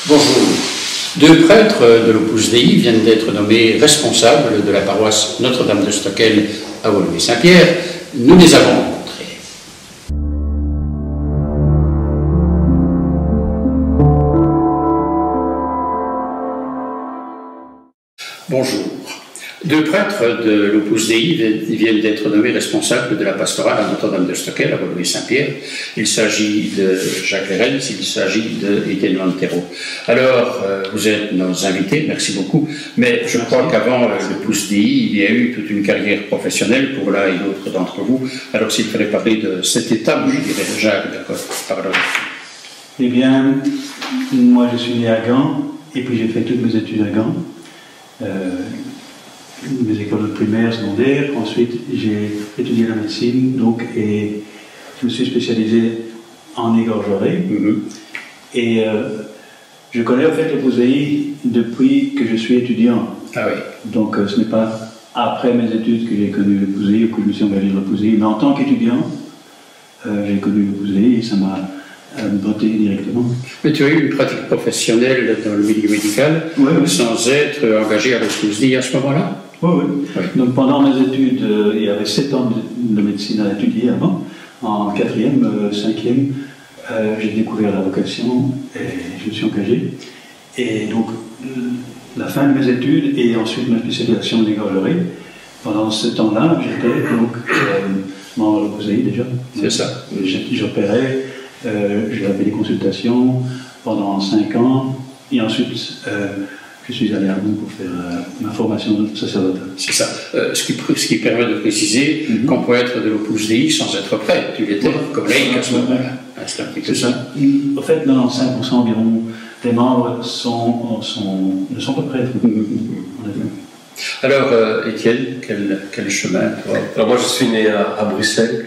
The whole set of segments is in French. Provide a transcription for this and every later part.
Bonjour. Deux prêtres de l'Opus Dei viennent d'être nommés responsables de la paroisse Notre-Dame de Stockel à Woluwe-Saint-Pierre. Nous les avons rencontrés. Bonjour. Deux prêtres de l'Opus Dei viennent d'être nommés responsables de la pastorale à Notre-Dame de Stockel à Woluwe-Saint-Pierre. Il s'agit de Jacques Lérens, il s'agit de Étienne Montero. Alors, vous êtes nos invités, merci beaucoup, mais je crois qu'avant l'Opus Dei, il y a eu toute une carrière professionnelle pour l'un et l'autre d'entre vous. Alors, s'il fallait parler de cette étape, je dirais Jacques, d'accord, pardon. Eh bien, moi je suis né à Gand, et puis j'ai fait toutes mes études à Gand. Mes écoles primaires, secondaires. Ensuite, j'ai étudié la médecine, et je me suis spécialisé en égorgerie. Et je connais en fait l'Opus Dei depuis que je suis étudiant. Ah oui. Donc ce n'est pas après mes études que j'ai connu l'Opus Dei ou que je me suis engagé dans l'Opus Dei, mais en tant qu'étudiant, j'ai connu l'Opus Dei et ça m'a botté directement. Mais tu as eu une pratique professionnelle dans le milieu médical, sans être engagé à l'Opus Dei à ce moment-là? Oui. Donc pendant mes études, il y avait 7 ans de médecine à étudier avant. En 4e, 5e, j'ai découvert la vocation et je me suis engagé. Et donc, la fin de mes études et ensuite ma spécialisation en égorgerie, pendant ce temps-là, j'étais donc membre de l'Opus Dei déjà. C'est ça. J'opérais, j'avais des consultations pendant 5 ans et ensuite je suis allé à Lyon pour faire ma formation de sacerdotat. C'est ça. Ce qui permet de préciser qu'on peut être de l'Opus Dei sans être prêtre. Tu l'étais comme laïc à ce moment-là. C'est ça. En fait, 95% environ des membres ne sont pas prêtres. Alors, Étienne, quel chemin toi? Alors moi, je suis né à Bruxelles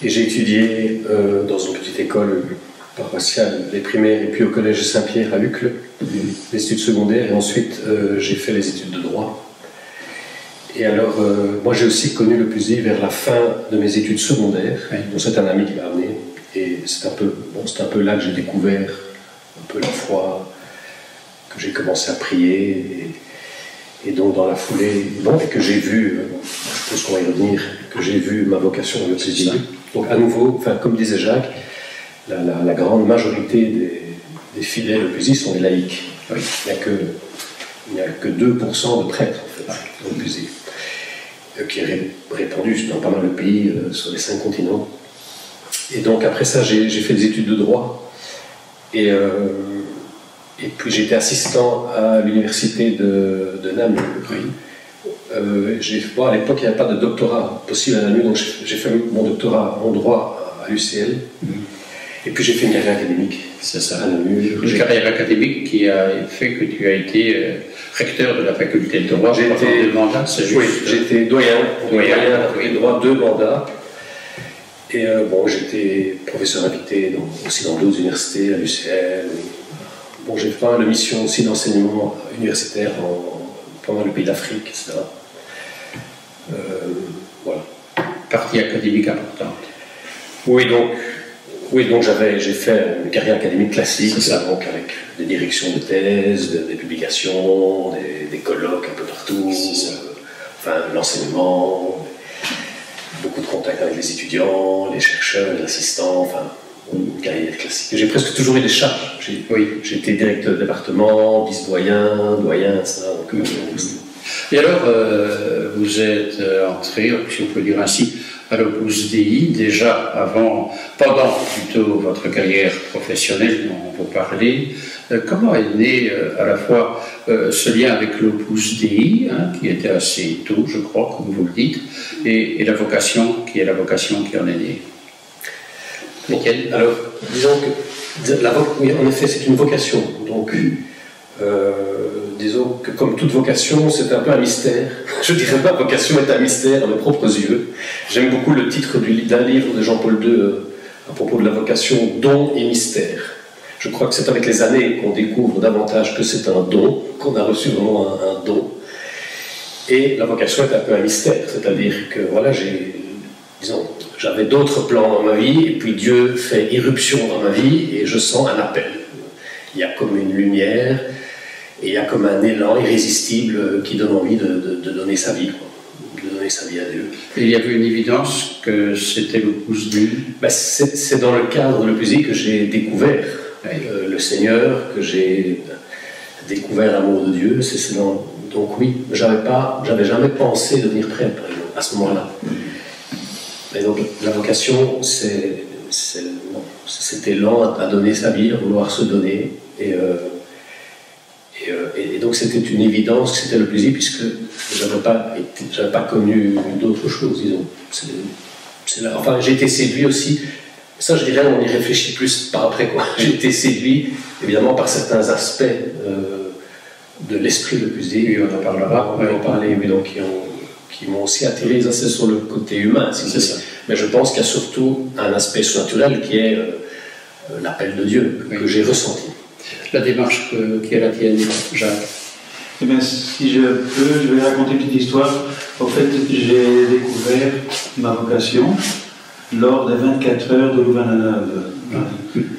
et j'ai étudié dans une petite école paroissiale, les primaires, et puis au collège Saint-Pierre à Uccle, les études secondaires, et ensuite j'ai fait les études de droit. Et alors, moi j'ai aussi connu l'Opus Dei vers la fin de mes études secondaires, donc c'est un ami qui m'a amené, et c'est un peu là que j'ai découvert un peu la foi, que j'ai commencé à prier, et donc dans la foulée, et que j'ai vu, je pense qu'on va y revenir, que j'ai vu ma vocation à l'Opus Dei. Donc à nouveau, comme disait Jacques, la grande majorité des fidèles Opus Dei sont des laïcs. Oui. Il n'y a que 2% de prêtres, en fait, au Opus Dei, qui est répandu dans pas mal de pays, sur les 5 continents. Et donc, après ça, j'ai fait des études de droit. Et puis, j'étais assistant à l'université de Namur. Oui. À l'époque, il n'y avait pas de doctorat possible à Namur, donc j'ai fait mon doctorat en droit à l'UCL. Et puis j'ai fait une carrière académique. C'est ça. À Namur. Une carrière académique qui a fait que tu as été recteur de la faculté de droit. J'étais 2 mandats, c'est juste. Oui, j'étais doyen de droit 2 mandats. Et j'étais professeur invité aussi dans d'autres universités, à l'UCL. J'ai fait pas mal de missions aussi d'enseignement universitaire dans pas mal de pays d'Afrique, etc. Voilà. Partie académique importante. Oui, donc j'ai fait une carrière académique classique, donc avec des directions de thèse, des publications, des colloques un peu partout, l'enseignement, beaucoup de contacts avec les étudiants, les chercheurs, les assistants, une carrière classique. J'ai presque toujours eu des charges. J'ai été directeur de département, vice-doyen, doyen, ça. Et alors, vous êtes entré, si on peut dire ainsi, à l'Opus Dei, déjà pendant plutôt votre carrière professionnelle dont vous parlez. Comment est né à la fois ce lien avec l'Opus Dei, qui était assez tôt, je crois, comme vous le dites, et la vocation qui en est née? Alors, disons que, en effet, c'est une vocation. Donc, disons que comme toute vocation, c'est un peu un mystère. Je dirais pas vocation est un mystère à mes propres yeux. J'aime beaucoup le titre d'un livre de Jean-Paul II à propos de la vocation, don et mystère. Je crois que c'est avec les années qu'on découvre davantage que c'est un don, qu'on a reçu vraiment un don. Et la vocation est un peu un mystère, c'est-à-dire que j'avais d'autres plans dans ma vie, et puis Dieu fait irruption dans ma vie, et je sens un appel. il y a comme une lumière, et il y a comme un élan irrésistible qui donne envie de donner sa vie, quoi, de donner sa vie à Dieu. Et il y avait une évidence que c'était l'Opus Dei. Ben, c'est dans le cadre de l'Opus Dei que j'ai découvert le Seigneur, que j'ai découvert l'amour de Dieu. Donc oui, j'avais jamais pensé devenir prêtre, par exemple, à ce moment-là. Et donc la vocation, c'est cet élan à donner sa vie, à vouloir se donner. Et donc c'était une évidence que c'était le plaisir, puisque je n'avais pas connu d'autre chose, disons. Enfin, j'ai été séduit aussi. Ça, je dirais, on y réfléchit plus par après, quoi. J'ai été séduit, évidemment, par certains aspects de l'esprit de l'Opus Dei. On en parlera. On va en parler, oui, donc qui m'ont aussi attiré. Ça, c'est sur le côté humain, c'est ça. Mais je pense qu'il y a surtout un aspect surnaturel qui est l'appel de Dieu, que j'ai ressenti. La démarche qui est la tienne, Jacques. Eh bien, si je peux, je vais raconter une petite histoire. En fait, j'ai découvert ma vocation lors des 24 heures de Louvain-la-Neuve.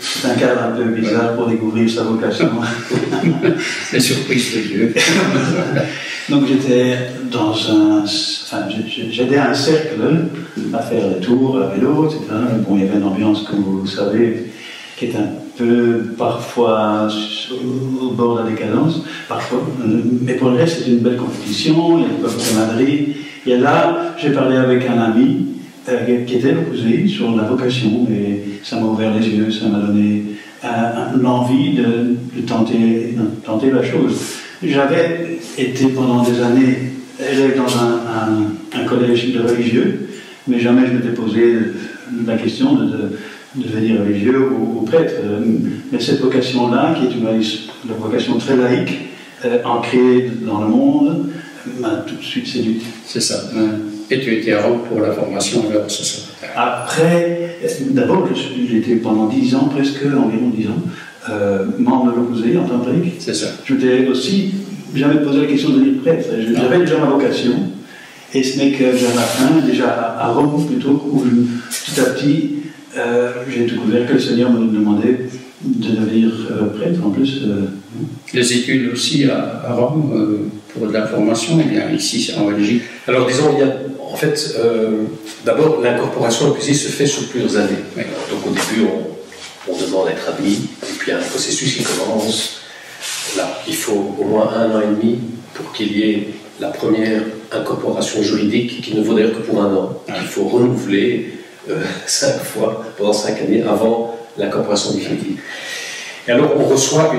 C'est un cadre un peu bizarre pour découvrir sa vocation. La surprise de Dieu. Donc j'étais dans j'étais à un cercle à faire des tours à vélo, etc. Bon, il y avait une ambiance, comme vous savez, qui est un peu parfois au bord de la décadence, parfois. Mais pour le reste, c'est une belle compétition. Il y a le peuple de Madrid. Et là, j'ai parlé avec un ami qui était l'opposé sur la vocation, et ça m'a ouvert les yeux, ça m'a donné l'envie de tenter la chose. J'avais été pendant des années élève dans un collège de religieux, mais jamais je m'étais posé la question de devenir religieux ou prêtre. Mais cette vocation-là, qui est une vocation très laïque, ancrée dans le monde, m'a tout de suite séduite. C'est ça. Et tu étais à Rome pour la formation alors, c'est ça. Après, d'abord, j'ai été pendant 10 ans, environ 10 ans, membre de l'Opus Dei en tant que laïque. C'est ça. Je m'étais aussi jamais posé la question de devenir prêtre. J'avais déjà ma vocation, et ce n'est que vers la fin, déjà à Rome plutôt, où petit à petit, j'ai découvert que le Seigneur me demandait de devenir prêtre. En plus, les études aussi à Rome pour de la formation, et bien ici en Belgique. Alors disons, il y a en fait, d'abord l'incorporation à l'Opus Dei se fait sur plusieurs années. Oui. Donc au début, on demande d'être admis, et puis il y a un processus qui commence. Là, il faut au moins 1 an et demi pour qu'il y ait la première incorporation juridique, qui ne vaut d'ailleurs que pour 1 an. Il faut renouveler 5 fois pendant 5 années avant l'incorporation définitive. Et alors on reçoit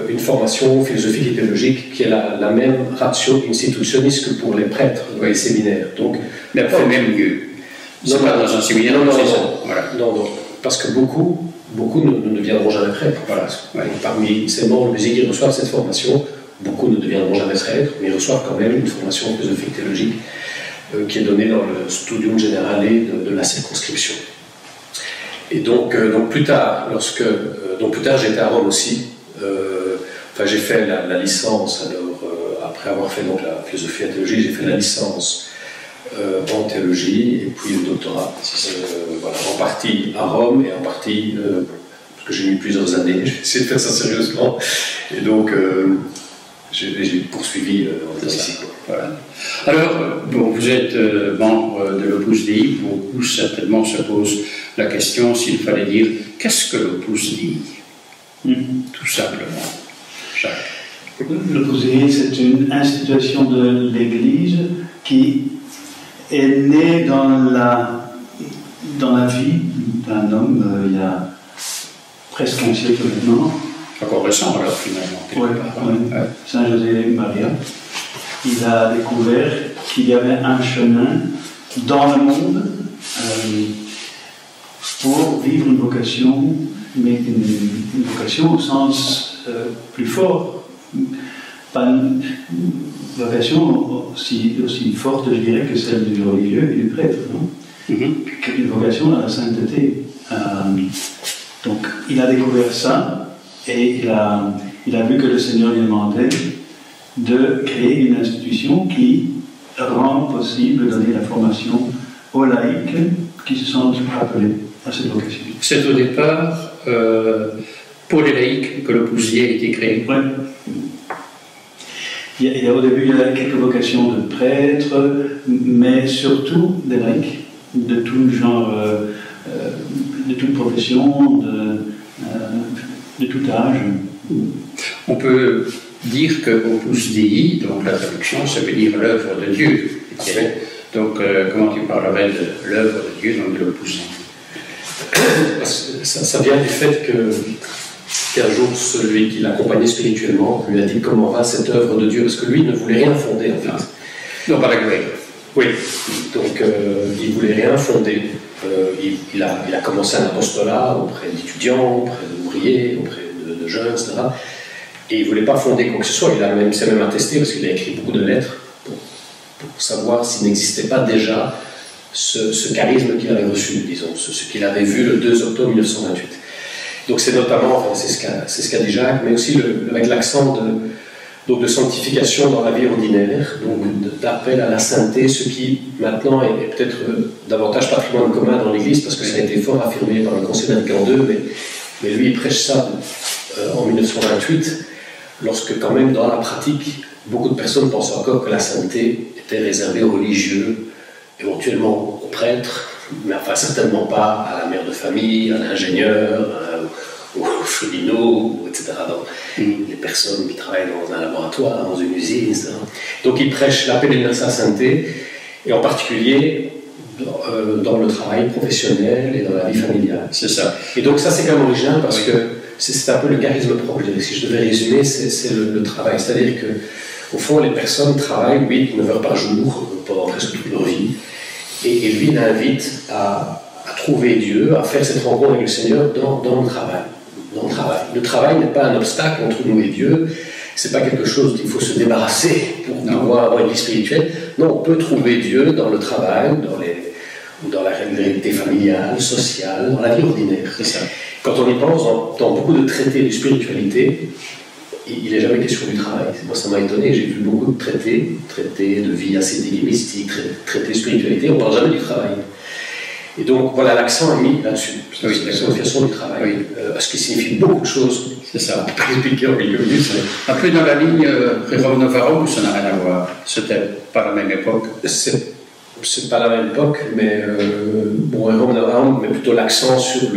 une formation philosophique et théologique qui est la même ratio institutionniste que pour les prêtres dans les séminaires. Donc, mais après, même mieux. C'est pas dans un séminaire, non, parce que beaucoup ne deviendront jamais prêtres. Voilà. Parmi ces membres de musique qui reçoivent cette formation, beaucoup ne deviendront jamais prêtres, mais ils reçoivent quand même une formation philosophique théologique qui est donnée dans le Studium Generale de la circonscription. Et donc plus tard, j'étais à Rome aussi. J'ai fait la licence, après avoir fait donc la philosophie et la théologie, j'ai fait la licence en théologie, et puis le doctorat, en partie à Rome, et en partie, parce que j'ai mis plusieurs années, j'ai essayé de faire ça sérieusement, et donc j'ai poursuivi ici. Voilà. Alors, vous êtes membre de l'Opus Dei, beaucoup certainement se posent la question s'il fallait dire qu'est-ce que l'Opus Dei, tout simplement. Jacques. L'Opus Dei, c'est une institution de l'Église qui est née dans la vie d'un homme il y a presque un siècle maintenant. Encore récent alors finalement. Oui. Saint José Maria. Il a découvert qu'il y avait un chemin dans le monde pour vivre une vocation, mais une vocation au sens plus fort. Pas une vocation aussi forte, je dirais, que celle du religieux et du prêtre, non? Une vocation à la sainteté. Donc, il a découvert ça, et il a vu que le Seigneur lui demandait de créer une institution qui rend possible de donner la formation aux laïcs qui se sentent appelés à cette vocation. C'est au départ pour les laïcs que l'Opus Dei a été créé. Ouais. Au début, il y a quelques vocations de prêtres, mais surtout des laïcs, de tout genre, de toute profession, de tout âge. On peut dire que Opus Dei, donc la traduction, ça veut dire l'œuvre de Dieu. Donc, comment tu parlerais de l'œuvre de Dieu, donc de l'Opus Dei? Ça vient du fait qu'un jour, celui qui l'accompagnait spirituellement lui a dit comment va cette œuvre de Dieu, parce que lui ne voulait rien fonder en fait. Non, pas la gloire. Oui, donc il ne voulait rien fonder. Il a commencé un apostolat auprès d'étudiants, auprès d'ouvriers, auprès de jeunes, etc. Et il ne voulait pas fonder quoi que ce soit. Il s'est même attesté, parce qu'il a écrit beaucoup de lettres, pour savoir s'il n'existait pas déjà ce charisme qu'il avait reçu, disons, ce qu'il avait vu le 2 octobre 1928. Donc c'est notamment, enfin, c'est ce qu'a dit Jacques, mais aussi avec l'accent de sanctification dans la vie ordinaire, donc d'appel à la sainteté, ce qui maintenant est peut-être davantage patrimoine commun dans l'Église, parce que ça a été fort affirmé par le Concile Vatican II, mais lui il prêche ça en 1928, lorsque quand même dans la pratique, beaucoup de personnes pensent encore que la sainteté était réservée aux religieux, éventuellement aux prêtres, mais enfin certainement pas à la mère de famille, à l'ingénieur, aux cheminots, etc. Les personnes qui travaillent dans un laboratoire, dans une usine, etc. Donc il prêche la pèlerinage à la sainteté, et en particulier dans le travail professionnel et dans la vie familiale. C'est ça. Et donc ça c'est quand même original, parce que c'est un peu le charisme propre. Si je devais résumer, c'est le travail. C'est-à-dire qu'au fond, les personnes travaillent 8-9 heures par jour pendant presque toute leur vie. Et lui, il invite à trouver Dieu, à faire cette rencontre avec le Seigneur dans le travail. Le travail n'est pas un obstacle entre nous et Dieu. C'est pas quelque chose qu'il faut se débarrasser pour pouvoir avoir une vie spirituelle. Non, on peut trouver Dieu dans le travail, dans la réalité familiale, sociale, dans la vie ordinaire. C'est ça. Quand on y pense, dans beaucoup de traités de spiritualité, il n'est jamais question du travail. Moi, ça m'a étonné. J'ai vu beaucoup de traités de vie ascétique et mystique, traités de spiritualité. On ne parle jamais du travail. Et donc, voilà, l'accent est mis là-dessus. C'est la signification du travail. Ce qui signifie beaucoup de choses. C'est ça. On peut pas expliquer en quelques minutes. Un peu dans la ligne Rerum Novarum, ça n'a rien à voir. C'était pas la même époque. C'est pas la même époque, mais Rerum Novarum met plutôt l'accent sur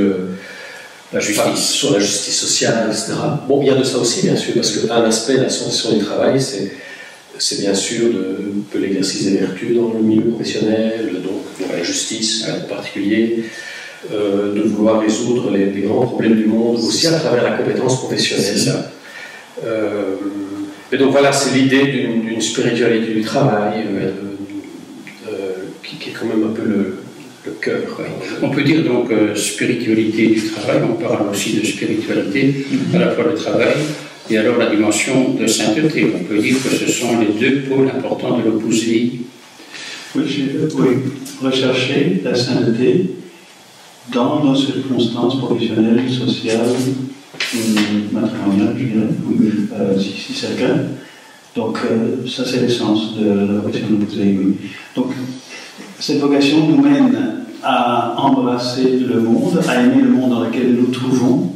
la justice sociale, etc. Bon, il y a de ça aussi, bien sûr, parce qu'un aspect de la sensation du travail, c'est bien sûr l'exercice des vertus dans le milieu professionnel, donc la justice en particulier, de vouloir résoudre les grands problèmes du monde, aussi à travers la compétence professionnelle. C'est ça. Et donc voilà, c'est l'idée d'une spiritualité du travail, qui est quand même un peu le cœur. On peut dire donc spiritualité du travail, on parle aussi de spiritualité, à la fois le travail et alors la dimension de sainteté. On peut dire que ce sont les deux pôles importants de l'Opus Dei. Oui, rechercher la sainteté dans nos circonstances professionnelles, sociales, matrimoniales, je dirais, si c'est le cas. Donc ça c'est l'essence de la vocation de l'Opus Dei. Donc cette vocation nous mène à embrasser le monde, à aimer le monde dans lequel nous nous trouvons,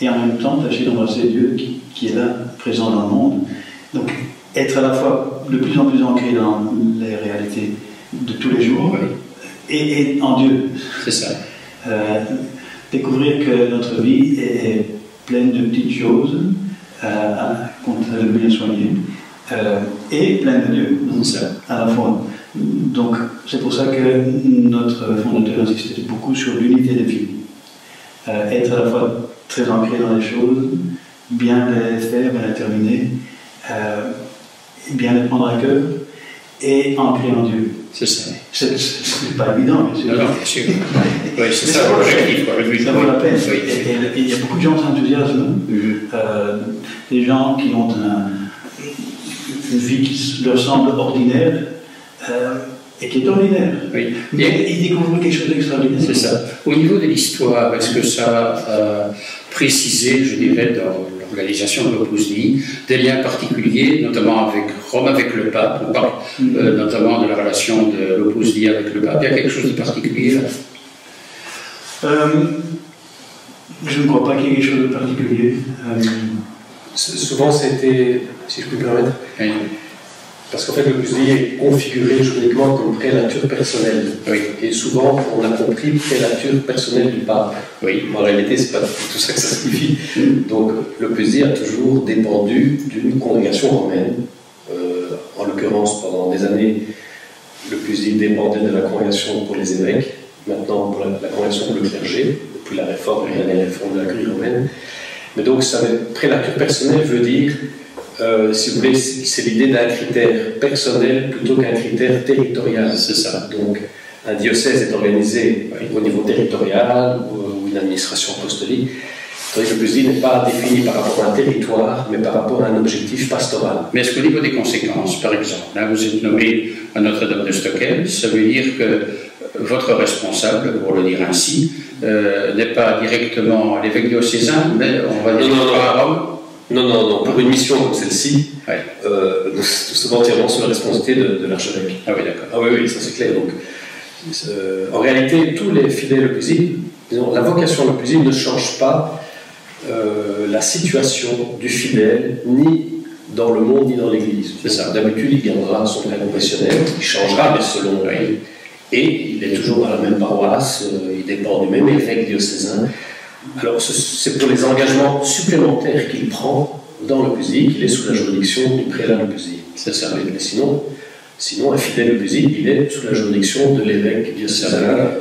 et en même temps tâcher d'embrasser Dieu qui est là, présent dans le monde. Donc être à la fois de plus en plus ancré dans les réalités de tous les jours et en Dieu. C'est ça. Découvrir que notre vie est pleine de petites choses qu'on a bien soignées et pleine de Dieu. À la fois. Donc, c'est pour ça que notre fondateur insistait beaucoup sur l'unité de vie. Être à la fois très ancré dans les choses, bien les faire, bien les terminer, bien les prendre à cœur et ancré en Dieu. C'est ça. C'est pas évident, bien sûr. Non, bien sûr. Oui, c'est ça l'objectif. Ça vaut la peine. Et il y a beaucoup de gens qui s'enthousiasment, des gens qui ont une vie qui leur semble ordinaire. Et qui est ordinaire. Oui. Mais il découvre quelque chose d'extraordinaire. C'est ça. Au niveau de l'histoire, est-ce que ça a précisé, je dirais, dans l'organisation de l'Opus Dei, des liens particuliers, notamment avec Rome, avec le pape? On parle notamment de la relation de l'Opus Dei avec le pape. Il y a quelque chose de particulier là? Je ne crois pas qu'il y ait quelque chose de particulier. Souvent, c'était, si je puis me permettre, Oui. parce qu'en fait, le puzzle est configuré juridiquement comme prélature personnelle. Oui. Et souvent, on a compris prélature personnelle du pape. Oui. En réalité, c'est pas tout ça que ça signifie. Donc, le puzzle a toujours dépendu d'une congrégation romaine. En l'occurrence, pendant des années, le puzzle dépendait de la congrégation pour les évêques. Maintenant, pour la congrégation pour le clergé, depuis la réforme et la réforme de la curie romaine. Mais donc, ça prélature personnelle veut dire, si vous voulez, c'est l'idée d'un critère personnel plutôt qu'un critère territorial. C'est ça. Donc, un diocèse est organisé au niveau territorial ou une administration apostolique. Le puzzle n'est pas défini par rapport à un territoire, mais par rapport à un objectif pastoral. Mais est-ce qu'au niveau des conséquences, par exemple, là vous êtes nommé à Notre-Dame de Stockel, ça veut dire que votre responsable, pour le dire ainsi, n'est pas directement l'évêque diocésain, mais on va dire à Rome? Non, pour une mission comme celle-ci, Ouais. nous sommes entièrement sous la responsabilité de l'archevêque. Ah oui, d'accord. Ah oui, ça c'est clair. Donc, en réalité, tous les fidèles épousiles, la vocation de l'épousible ne change pas la situation du fidèle, ni dans le monde, ni dans l'Église. C'est ça. D'habitude, il gardera son père confessionnel, il changera, mais selon lui. Et il est toujours dans la même paroisse, il dépend du même évêque diocésain. Alors, c'est pour les engagements supplémentaires qu'il prend dans le puzzle qu'il est sous la juridiction du prélat du puzzle. C'est ça. Mais sinon, un fidèle du puzzle, il est sous la juridiction de l'évêque diocésain.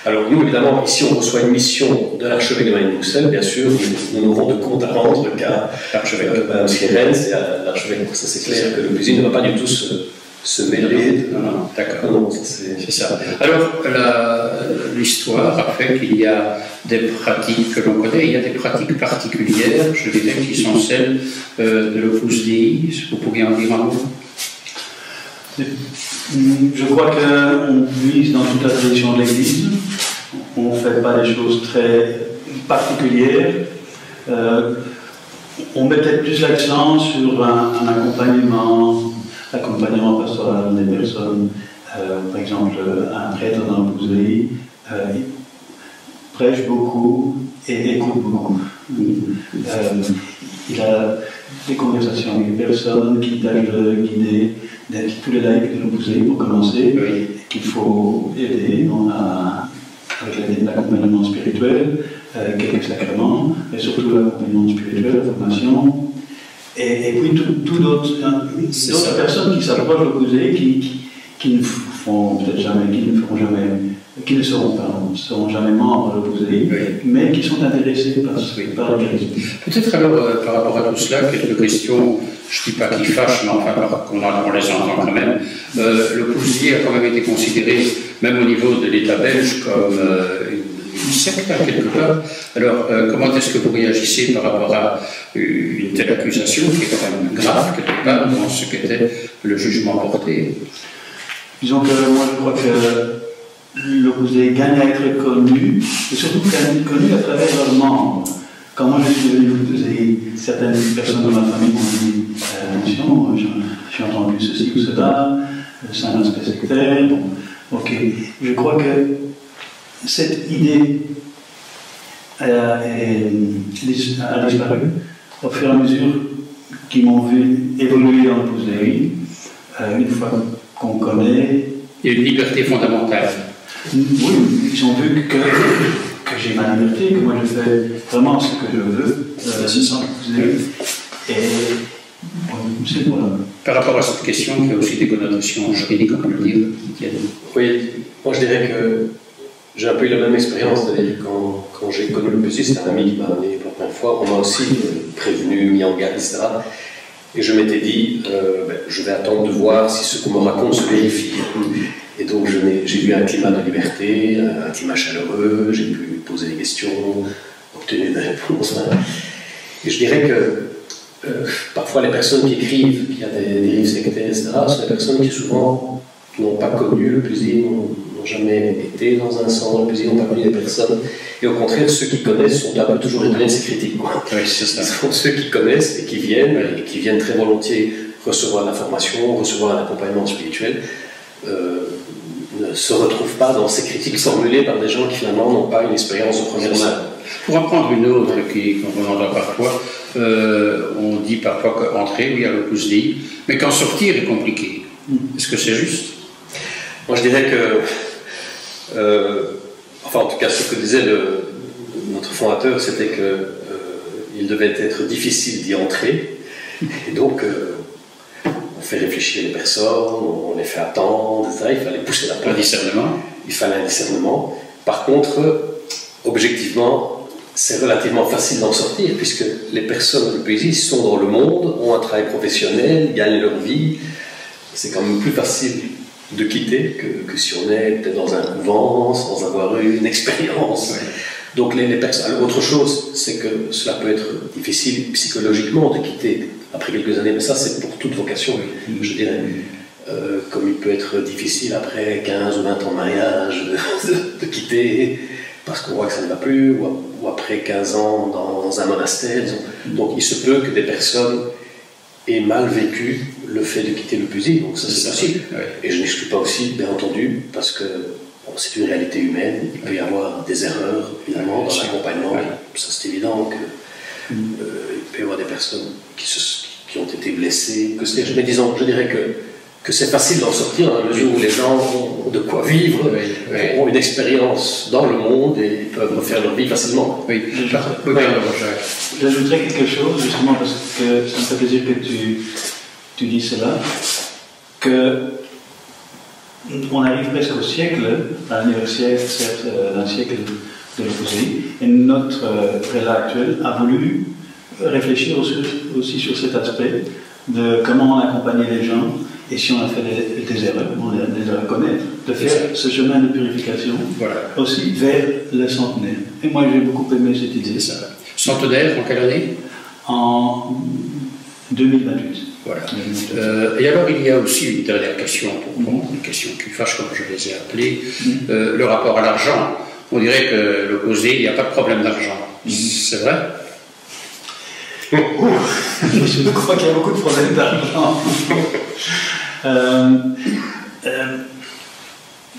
Alors, nous, évidemment, ici, on reçoit une mission de l'archevêque de Maine-Bruxelles. Bien sûr, nous n'aurons de compte à rendre qu'à l'archevêque de Rennes et à l'archevêque. Ça, c'est clair que le puzzle ne va pas du tout se mêler. Non, d'accord. Non, c'est ça. Alors, l'histoire a fait qu'il y a des pratiques que l'on connaît, il y a des pratiques particulières, je dirais, qui sont celles de l'Opus Dei. Vous pourriez en dire un mot? Je crois qu'on vise dans toute la tradition de l'Église. On ne fait pas des choses très particulières. On met peut-être plus l'accent sur un accompagnement pastoral des personnes. Par exemple, un prêtre dans le Pouzerie prêche beaucoup et écoute beaucoup. Il a des conversations avec des personnes qui tâchent de guider tous les laïcs de l'Opus pour commencer, qu'il faut aider avec l'accompagnement spirituel, quelques sacrements, mais surtout l'accompagnement spirituel, la formation. Et puis d'autres personnes qui s'approchent de l'Opus qui ne font peut-être jamais, qui ne seront jamais membres de l'Opus, mais qui sont intéressés par le charisme. Peut-être alors, par rapport à tout cela, quelques questions, je ne dis pas qui fâchent, mais enfin, on les entend quand même. L'Opus a quand même été considéré, même au niveau de l'État belge, comme une secte, quelque part. Alors, comment est-ce que vous réagissez par rapport à une telle accusation, qui est quand même grave, quelque part, dans ce qu'était le jugement porté? Disons que moi, je crois que l'Opus gagne à être connu, et surtout connu à travers leurs membres. Quand moi je suis devenu l'Opus, certaines personnes de ma famille m'ont dit attention, j'ai entendu ceci ou cela, c'est un aspect sectaire. Bon, ok. Je crois que cette idée a disparu au fur et à mesure qu'ils m'ont vu évoluer dans l'Opus. Une fois qu'on connaît. Il y a une liberté fondamentale. Oui, ils ont vu que j'ai ma liberté, que moi je fais vraiment ce que je veux, c'est ça. Et c'est voilà. Par rapport à cette question, il y a aussi des connotations juridiques, on peut le dire. Oui, moi je dirais que j'ai un peu eu la même expérience, c'est-à-dire quand j'ai connu le puzzle, c'était un ami qui m'a amené pour la première fois, on m'a aussi prévenu, mis en garde, etc. Et je m'étais dit, je vais attendre de voir si ce qu'on me raconte se vérifie. Et donc j'ai vu un climat de liberté, un climat chaleureux, j'ai pu poser des questions, obtenir des réponses. Et je dirais que parfois les personnes qui écrivent qu'il y a des dérives sectaires, etc., sont des personnes qui souvent n'ont pas connu le puzzle, n'ont jamais été dans un centre de puzzle, n'ont pas connu des personnes. Et au contraire, ceux qui connaissent sont un peu toujours étonnés de ces critiques. Oui, c'est ça. Ce sont ceux qui connaissent et qui viennent très volontiers recevoir la formation, recevoir un accompagnement spirituel, ne se retrouvent pas dans ces critiques formulées par des gens qui finalement n'ont pas une expérience de première main. Pour en prendre une autre qu'on entend parfois, on dit parfois qu'entrer, oui, à l'Opus Dei, mais qu'en sortir est compliqué. Est-ce que c'est juste? Moi, je dirais que, enfin, en tout cas, ce que disait notre fondateur, c'était qu'il devait être difficile d'y entrer, et donc on fait réfléchir les personnes, on les fait attendre, etc. Il fallait pousser la porte. Un discernement. Il fallait un discernement. Par contre, objectivement, c'est relativement facile d'en sortir, puisque les personnes de poésie sont dans le monde, ont un travail professionnel, gagnent leur vie. C'est quand même plus facile de quitter que si on est peut-être dans un couvent sans avoir eu une expérience. Ouais. Donc les personnes. Alors, autre chose, c'est que cela peut être difficile psychologiquement de quitter après quelques années, mais ça c'est pour toute vocation, je dirais. Comme il peut être difficile après 15 ou 20 ans de mariage de quitter parce qu'on voit que ça ne va plus, ou après 15 ans dans un monastère. Donc il se peut que des personnes aient mal vécu le fait de quitter l'Opus Dei, donc ça c'est possible. Ouais. Et je n'exclus pas aussi, bien entendu, parce que bon, c'est une réalité humaine, il peut y avoir des erreurs, évidemment, dans l'accompagnement, ça c'est évident que il peut y avoir des personnes qui ont été blessées, mais disons, je dirais que c'est facile d'en sortir dans la mesure où les gens ont de quoi vivre, ont une expérience dans le monde et peuvent refaire leur vie facilement. Oui, j'ajouterais quelque chose, justement, parce que ça me fait plaisir que tu dis cela, qu'on arrive presque au siècle, à l'anniversaire d'un siècle de l'Opus Dei, et notre prélat actuel a voulu réfléchir aussi sur cet aspect de comment on accompagnait les gens, et si on a fait des erreurs, on les reconnaître, de faire ce chemin de purification aussi vers le centenaire. Et moi j'ai beaucoup aimé cette idée. C'est ça. Centenaire, en quelle année? En 2028. Voilà. Et alors il y a aussi une dernière question, une question qui fâche comme je les ai appelées, le rapport à l'argent. On dirait que l'Opus Dei, il n'y a pas de problème d'argent. C'est vrai? Je crois qu'il y a beaucoup de problèmes d'argent.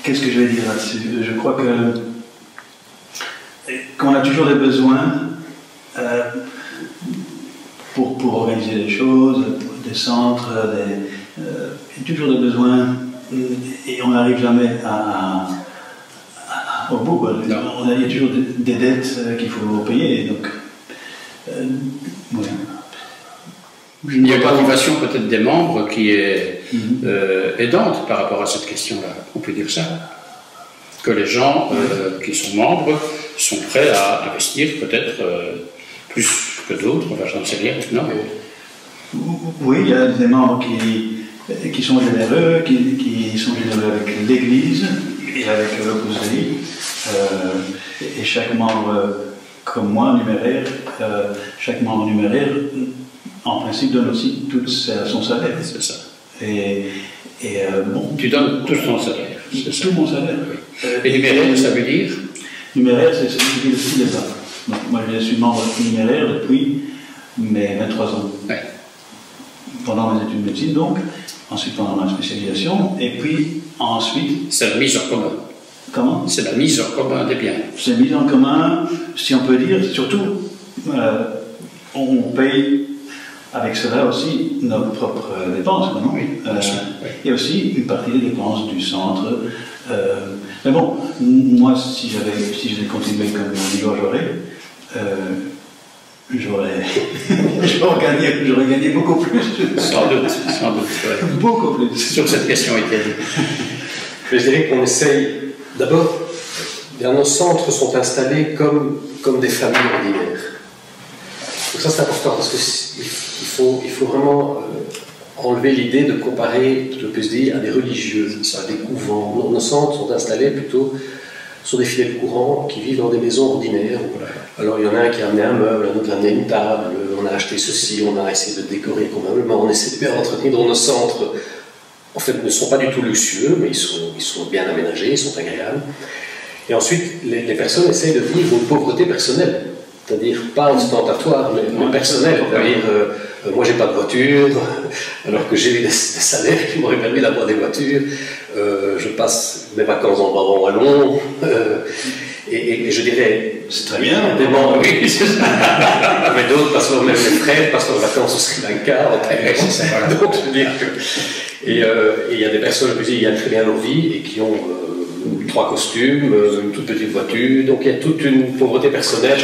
Qu'est-ce que je vais dire là-dessus? Je crois qu'on a toujours des besoins pour organiser les choses, des centres, il y a toujours des besoins et on n'arrive jamais au bout. Il y a toujours des dettes qu'il faut payer. Donc, il y a une motivation peut-être des membres qui est aidante par rapport à cette question-là. On peut dire ça. Que les gens qui sont membres sont prêts à investir peut-être plus que d'autres, enfin, je n'en sais rien, non? Oui, il y a des membres qui sont généreux, qui sont généreux avec l'Église et avec l'Opus Dei. Et chaque membre, comme moi, numéraire, chaque membre numéraire, en principe, donne aussi tout son salaire. C'est ça. Bon, tu donnes tout ton salaire. Tout mon salaire. Oui. Et numéraire, ça veut dire? Numéraire, c'est celui qui vit aussi les arts. Donc, moi, je suis membre numéraire depuis mes 23 ans. Oui. Pendant mes études de médecine, donc, ensuite pendant ma spécialisation, et puis ensuite. C'est la mise en commun. Comment? C'est la mise en commun des biens. C'est la mise en commun, si on peut dire, surtout, on paye avec cela aussi nos propres dépenses, non? Oui, et aussi une partie des dépenses du centre. Mais bon, moi, si je vais continuer comme Igor j'aurais gagné beaucoup plus. Sans doute. Ouais. Beaucoup plus. Sur cette question était. Je dirais qu'on essaye, d'abord, nos centres sont installés comme des familles ordinaires. Donc ça c'est important parce qu'il faut vraiment enlever l'idée de comparer l'Opus Dei à des religieux, à des couvents. Nos centres sont installés plutôt sur des fidèles courants qui vivent dans des maisons ordinaires. Alors il y en a un qui a amené un meuble, un autre a amené une table, on a acheté ceci, on a essayé de décorer convenablement, on essaie de bien entretenir. Dans nos centres, en fait, ne sont pas du tout luxueux, mais ils sont bien aménagés, ils sont agréables. Et ensuite, les personnes essayent de vivre une pauvreté personnelle. C'est-à-dire pas ostentatoire, mais personnelle. C'est-à-dire, moi j'ai pas de voiture, alors que j'ai eu des salaires qui m'auraient permis d'avoir des voitures. Je passe mes vacances en Brabant wallon. Et je dirais, c'est très bien. Des membres, oui, c'est ça. Mais d'autres, parce que même les frères passent leurs vacances au Sri Lanka, donc je veux dire que. Et il y a des personnes qui gagnent très bien leur vie et qui ont 3 costumes, une toute petite voiture, donc il y a toute une pauvreté personnelle,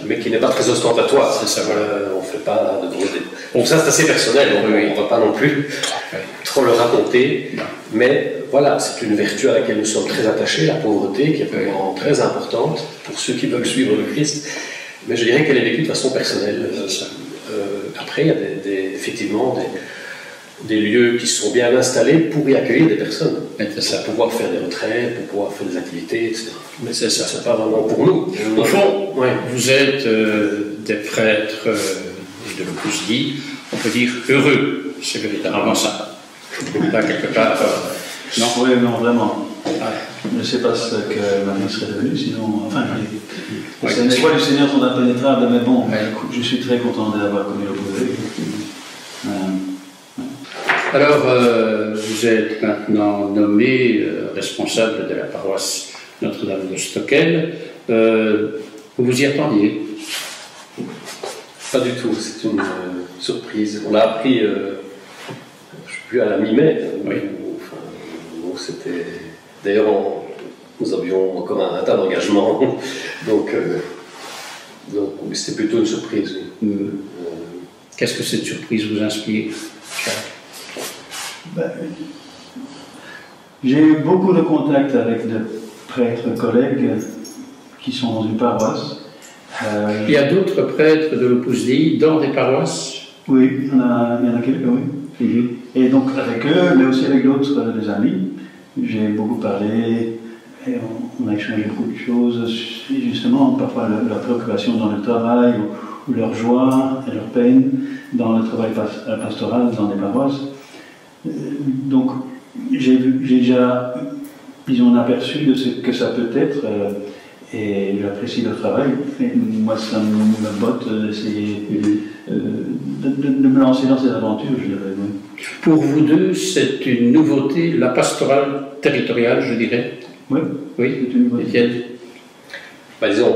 mais qui n'est pas très ostentatoire. C'est ça, on ne fait pas de gros. Donc ça, c'est assez personnel, on ne va pas non plus trop le raconter, mais voilà, c'est une vertu à laquelle nous sommes très attachés, la pauvreté, qui est vraiment très importante pour ceux qui veulent suivre le Christ, mais je dirais qu'elle est vécue de façon personnelle. Après, il y a effectivement des lieux qui sont bien installés pour y accueillir des personnes, pour pouvoir faire des retraites, pour pouvoir faire des activités, etc. Mais c'est ça. C'est pas vraiment pour nous. Au fond, vous êtes des prêtres de l'Opus Dei, on peut dire heureux, c'est véritablement ça. Là, quelque part, non, oui, non, vraiment. Je ne sais pas ce que ma vie serait devenue, sinon, enfin, les voies du Seigneur sont impénétrables, mais bon, je suis très content d'avoir connu l'Opus Dei. Alors, vous êtes maintenant nommé responsable de la paroisse Notre-Dame de Stockel. Vous vous y attendiez? Pas du tout, c'est une surprise. On l'a appris, je ne sais plus, à la mi-mai. Enfin, c'était... D'ailleurs, nous avions encore un tas d'engagements, donc c'était plutôt une surprise. Qu'est-ce que cette surprise vous inspire, Jacques? J'ai eu beaucoup de contacts avec des prêtres collègues qui sont dans une paroisse. Il y a d'autres prêtres de l'Opus Dei dans des paroisses? Oui, il y en a quelques, oui. Et donc avec eux, mais aussi avec d'autres des amis, j'ai beaucoup parlé, et on a échangé beaucoup de choses, justement, parfois leur préoccupation dans le travail, ou leur joie et leur peine dans le travail pastoral dans des paroisses. Donc, j'ai déjà, disons, un aperçu de ce que ça peut être, et j'apprécie le travail. Et moi, ça me botte d'essayer de me lancer dans ces aventures, je dirais. Oui. Pour vous deux, c'est une nouveauté, la pastorale territoriale, je dirais. Oui, oui. C'est une nouveauté. Etienne? Disons,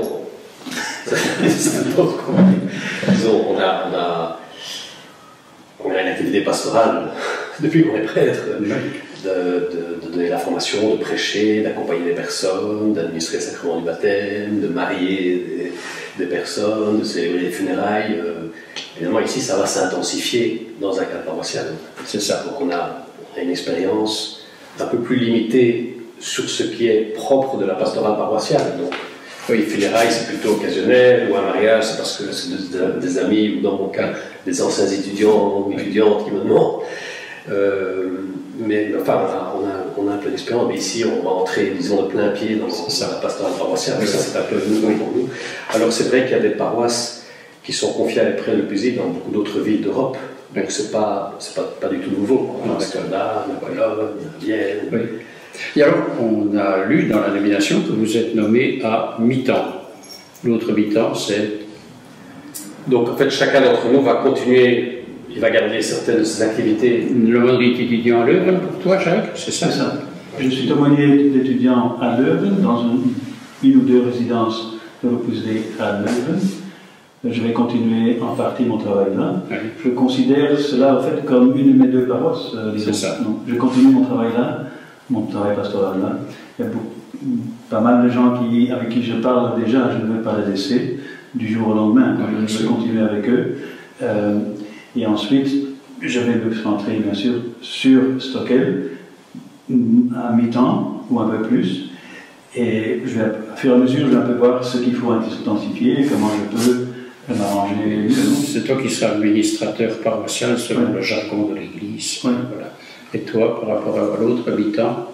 disons, on a une activité pastorale depuis qu'on est prêtre, de donner la formation, de prêcher, d'accompagner les personnes, d'administrer le sacrement du baptême, de marier des personnes, de célébrer les funérailles. Évidemment, ici, ça va s'intensifier dans un cadre paroissial. C'est ça. Donc, on a une expérience un peu plus limitée sur ce qui est propre de la pastorale paroissiale. Donc, oui, funérailles, c'est plutôt occasionnel, ou un mariage, c'est parce que c'est des amis, ou dans mon cas, des anciens étudiants ou étudiantes qui me demandent. Mais enfin, on a un peu d'expérience, mais ici, on va entrer, disons, de plein pied dans la pastorale paroissiale. Ça, c'est un peu nouveau pour nous. Alors, c'est vrai qu'il y a des paroisses qui sont confiées à les prêtres de l'Opus dans beaucoup d'autres villes d'Europe. Donc, c'est pas du tout nouveau. À Amsterdam, à Cologne, à Vienne. Oui. Et alors, on a lu dans la nomination que vous êtes nommé à mi-temps. L'autre mi-temps, c'est... Donc, en fait, chacun d'entre nous va continuer, il va garder certaines de ses activités. Le mode étudiant à Leuven pour toi, Jacques, c'est ça? C'est ça. Je suis témoigné d'étudiants à Leuven, dans une ou deux résidences de l'Opus Dei à Leuven. Je vais continuer en partie mon travail là. Oui. Je considère cela, en fait, comme une de mes deux paroisses. C'est ça. Donc, je continue mon travail là. Mon travail pastoral là. Il y a pas mal de gens avec qui je parle déjà, je ne vais pas les laisser du jour au lendemain. Je vais continuer avec eux. Et ensuite, je vais me centrer bien sûr sur Stockel à mi-temps ou un peu plus. Et je vais, à fur et à mesure, je vais un peu voir ce qu'il faut intensifier, comment je peux m'arranger. C'est toi qui seras administrateur paroissial selon le jargon de l'Église. Oui. Voilà. Et toi, par rapport à l'autre habitant?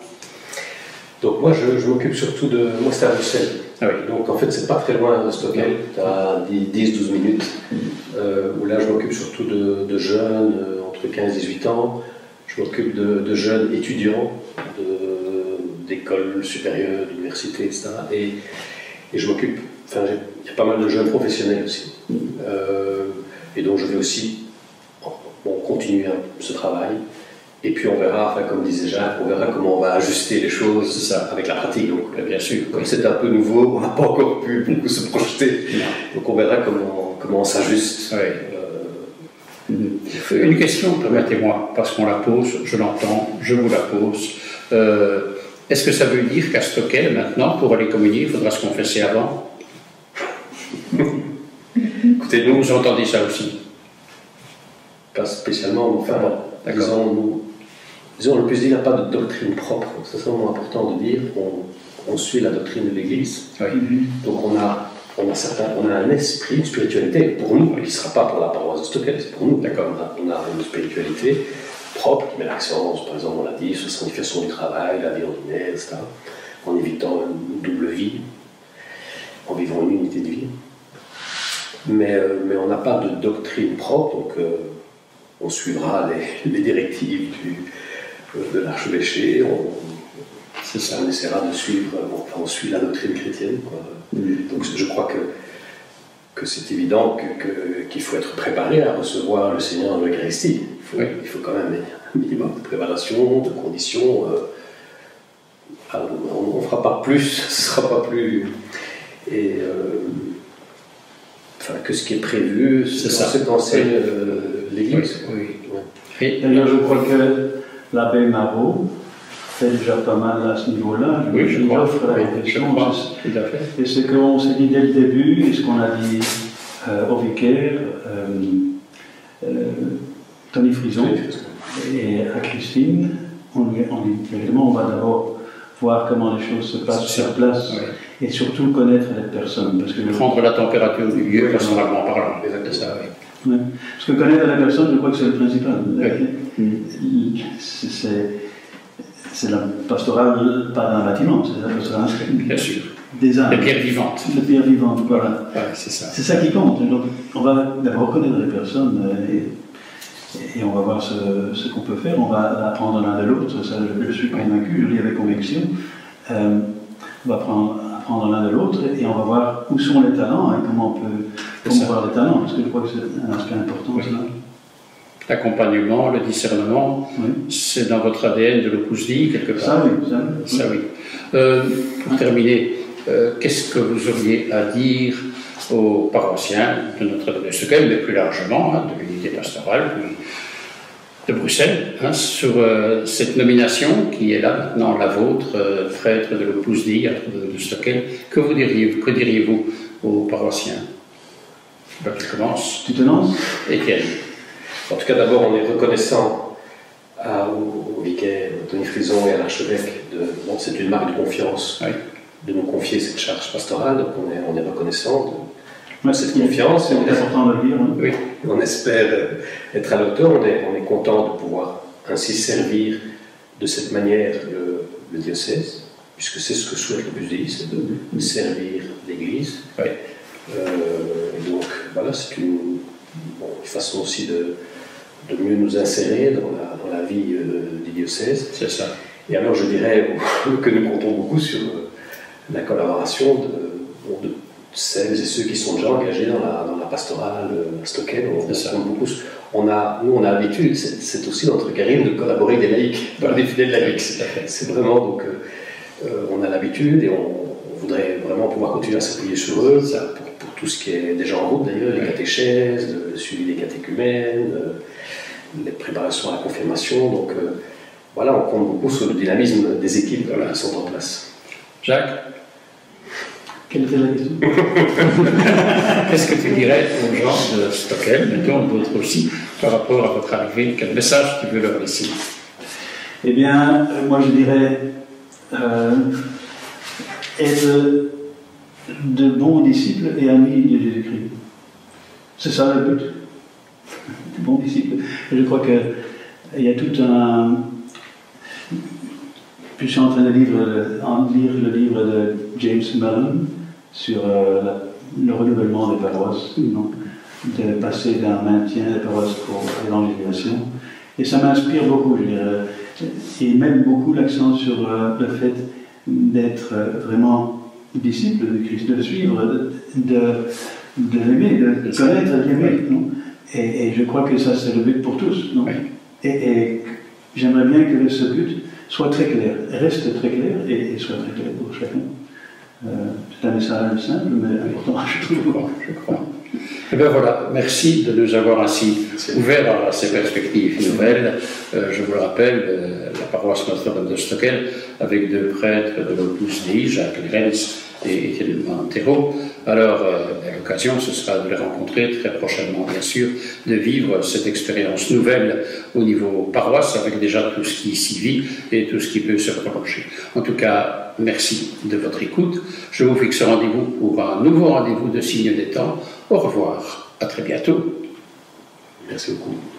Donc moi, je m'occupe surtout de... Moi, c'est à Bruxelles. Ah oui. Donc en fait, c'est pas très loin de Stockel. Tu as 10-12 minutes. Où là, je m'occupe surtout de jeunes entre 15 et 18 ans. Je m'occupe de jeunes étudiants d'écoles supérieures, d'universités, etc. Et je m'occupe... Enfin, il y a pas mal de jeunes professionnels aussi. Et donc, je vais aussi continuer ce travail. Et puis on verra, enfin, comme disait Jacques, on verra comment on va ajuster les choses avec la pratique. Donc, bien sûr, comme c'est un peu nouveau, on n'a pas encore pu beaucoup se projeter. Donc on verra comment on s'ajuste. Une question, permettez-moi, parce qu'on la pose, je l'entends, je vous la pose. Est-ce que ça veut dire qu'à Stockel, maintenant, pour aller communier, il faudra se confesser avant? Écoutez, vous entendez ça aussi? Pas spécialement, enfin, disons, le plus il n'y a pas de doctrine propre, c'est vraiment important de dire. On suit la doctrine de l'Église. Oui. Donc on a un esprit, une spiritualité, pour nous, qui ne sera pas pour la paroisse de Stockel, c'est pour nous. D'accord. On a une spiritualité propre qui met l'accent, par exemple, on l'a dit, sur la signification du travail, la vie ordinaire, etc., en évitant une double vie, en vivant une unité de vie. Mais on n'a pas de doctrine propre, donc on suivra les directives de l'archevêché, on essaiera de suivre, on suit la doctrine chrétienne, quoi. Donc je crois que c'est évident qu'il faut être préparé à recevoir le Seigneur dans l'Eucharistie. Il faut quand même un minimum de préparation, de conditions. On ne fera pas plus, ce ne sera pas plus. Et que ce qui est prévu, c'est ce qu'enseigne l'Église. Oui. D'ailleurs, je crois que l'abbé Marot fait déjà pas mal à ce niveau-là. Je crois. Offre la réflexion. Tout à fait. Et ce qu'on s'est dit dès le début, et ce qu'on a dit au vicaire, Tony Frison, et à Christine, on dit évidemment, on va d'abord voir comment les choses se passent sur place, et surtout connaître les personnes. Parce que prendre la température du lieu, personnellement parlant. Ça, oui. Ouais. Parce que connaître les personnes, je crois que c'est le principal. C'est la pastorale, pas d'un bâtiment, c'est la pastorale bien sûr. Des âmes. Les pierres vivantes. Les pierres vivantes, voilà. C'est ça. C'est ça qui compte. Donc, on va d'abord connaître les personnes et on va voir ce qu'on peut faire. On va apprendre l'un de l'autre, ça je suis convaincu, je le dis avec conviction. On va apprendre l'un de l'autre et on va voir où sont les talents et comment on peut voir les talents, parce que je crois que c'est un aspect important. L'accompagnement, le discernement, c'est dans votre ADN de l'Opus Dei, quelque part. Ça oui. Pour terminer, qu'est-ce que vous auriez à dire aux paroissiens de Notre-Dame de Stockel, mais plus largement, de l'unité pastorale de Bruxelles, sur cette nomination qui est là maintenant, la vôtre, prêtre de l'Opus Dei à Notre-Dame de Stockel? Que diriez-vous aux paroissiens? Tu commences. Tu te lances? Étienne. En tout cas, d'abord, on est reconnaissant au vicaire Tony Frison et à l'archevêque. C'est une marque de confiance de nous confier cette charge pastorale. Donc, on est reconnaissant de cette confiance. C'est important de le dire. Oui, on espère être à l'auteur. On est content de pouvoir ainsi servir de cette manière le diocèse, puisque c'est ce que souhaite l'Opus Dei, c'est de servir l'Église. Donc, voilà, c'est une façon aussi de mieux nous insérer dans la vie du diocèse. C'est ça. Et alors je dirais que nous comptons beaucoup sur la collaboration de celles et ceux qui sont déjà engagés dans la pastorale à Stockel. Nous on a l'habitude, c'est aussi notre charisme de collaborer avec des laïcs, dans des fidèles laïcs. C'est vraiment donc on a l'habitude et on voudrait vraiment pouvoir continuer à s'appuyer sur eux pour tout ce qui est déjà en route d'ailleurs, les catéchèses, le suivi des catéchumènes, les préparations à la confirmation. Donc voilà, on compte beaucoup sur le dynamisme des équipes qui sont en place. Jacques, quelle était la question? Qu'est-ce que tu dirais aux gens de Stockel, mettons d'autres aussi, par rapport à votre arrivée? Quel message tu veux leur laisser? Eh bien, moi je dirais être de bons disciples et amis de Jésus-Christ. C'est ça le but. De bons disciples. Et je crois qu'il y a tout un... Puis je suis en train de lire le livre de James Mellon sur le renouvellement des paroisses, de passer d'un maintien des paroisses pour l'évangélisation. Et ça m'inspire beaucoup, je dirais. Il met beaucoup l'accent sur le fait d'être vraiment disciple de Christ, de le suivre, de l'aimer, de connaître, d'aimer. Et je crois que ça, c'est le but pour tous. Non? Et j'aimerais bien que ce but soit très clair, reste très clair et soit très clair pour chacun. C'est un message simple, mais important, je trouve. Je crois. Et bien voilà, merci de nous avoir ainsi ouvert à ces perspectives nouvelles. Je vous le rappelle, la paroisse Notre-Dame de Stockel, avec deux prêtres de l'Opus Dei, Jacques Lérens et Étienne Montero. Alors, l'occasion, ce sera de les rencontrer très prochainement, bien sûr, de vivre cette expérience nouvelle au niveau paroisse, avec déjà tout ce qui s'y vit et tout ce qui peut se prolonger. En tout cas, merci de votre écoute. Je vous fixe rendez-vous pour un nouveau rendez-vous de Signe des Temps. Au revoir, à très bientôt. Merci beaucoup.